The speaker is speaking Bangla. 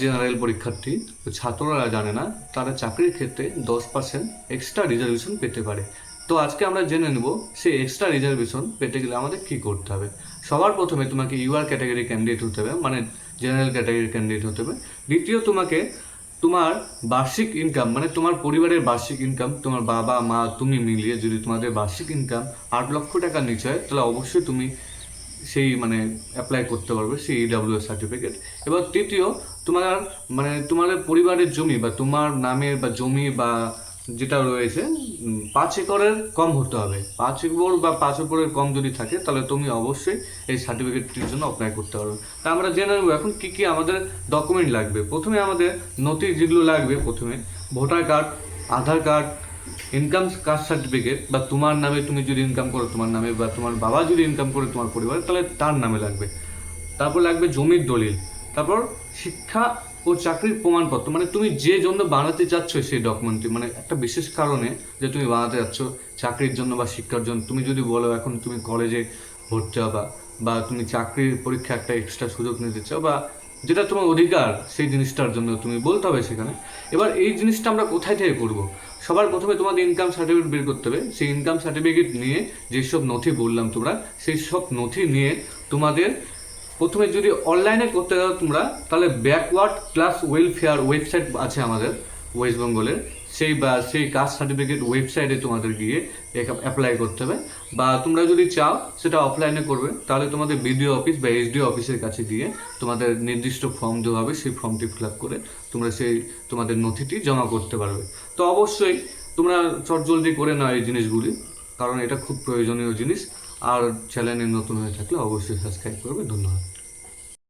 জেনারেল পরীক্ষার্থী ছাত্ররা জানে না তারা চাকরির ক্ষেত্রে 10% এক্সট্রা রিজার্ভেশন পেতে পারে। তো আজকে আমরা জেনে নেব সেই এক্সট্রা রিজার্ভেশন পেতে গেলে আমাদের কী করতে হবে। সবার প্রথমে তোমাকে ইউআর ক্যাটাগরি ক্যান্ডিডেট হতে হবে, মানে জেনারেল ক্যাটাগরি ক্যান্ডিডেট হতে হবে। দ্বিতীয়, তোমাকে তোমার বার্ষিক ইনকাম, মানে তোমার পরিবারের বার্ষিক ইনকাম, তোমার বাবা মা তুমি মিলিয়ে যদি তোমাদের বার্ষিক ইনকাম 8 লক্ষ টাকার নিচে হয় তাহলে অবশ্যই তুমি সেই অ্যাপ্লাই করতে পারবে সেই ইডাব্লিউএস সার্টিফিকেট। এবার তৃতীয়, তোমাদের পরিবারের জমি বা তোমার নামের বা জমি বা যেটা রয়েছে 5 একরের কম হতে হবে। 5 একর বা 5 একরের কম যদি থাকে তাহলে তুমি অবশ্যই এই সার্টিফিকেটটির জন্য অ্যাপ্লাই করতে পারবে। তা আমরা জেনে নেবো এখন কী কী আমাদের ডকুমেন্ট লাগবে। প্রথমে আমাদের নথি যেগুলো লাগবে, প্রথমে ভোটার কার্ড, আধার কার্ড, ইনকাম কাস্ট সার্টিফিকেট, বা তোমার নামে তুমি যদি ইনকাম করো তোমার নামে, বা তোমার বাবা যদি ইনকাম করে তোমার পরিবারে তাহলে তার নামে লাগবে। তারপর লাগবে জমির দলিল। তারপর শিক্ষা ও চাকরির প্রমাণপত্র, মানে তুমি যে জন্য বানাতে চাচ্ছ সেই ডকুমেন্টটি, মানে একটা বিশেষ কারণে যে তুমি বানাতে যাচ্ছ চাকরির জন্য বা শিক্ষার জন্য। তুমি যদি বলো এখন তুমি কলেজে ভর্তি হবা বা তুমি চাকরির পরীক্ষা একটা এক্সট্রা সুযোগ নিতে চাও বা যেটা তোমার অধিকার সেই জিনিসটার জন্য তুমি বলতে হবে সেখানে। এবার এই জিনিসটা আমরা কোথায় থেকে করব? সবার প্রথমে তোমাদের ইনকাম সার্টিফিকেট বের করতে হবে। সেই ইনকাম সার্টিফিকেট নিয়ে যেসব নথি বললাম তোমরা, সেই সব নথি নিয়ে তোমাদের প্রথমে যদি অনলাইনে করতে যাও তোমরা, তাহলে ব্যাকওয়ার্ড ক্লাস ওয়েলফেয়ার ওয়েবসাইট আছে আমাদের ওয়েস্ট বেঙ্গলের, সেই কাস্ট সার্টিফিকেট ওয়েবসাইটে তোমাদের গিয়ে অ্যাপ্লাই করতে হবে। বা তোমরা যদি চাও সেটা অফলাইনে করবে, তাহলে তোমাদের বিডিও অফিস বা এসডিও অফিসের কাছে গিয়ে তোমাদের নির্দিষ্ট ফর্ম দেওয়া হবে, সেই ফর্মটি ফিল আপ করে তোমরা তোমাদের নথিটি জমা করতে পারবে। তো অবশ্যই তোমরা চটজলদি করে নাও এই জিনিসগুলি, কারণ এটা খুব প্রয়োজনীয় জিনিস। আর চ্যানেলে নতুন হয়ে থাকলে অবশ্যই সাবস্ক্রাইব করবে। ধন্যবাদ।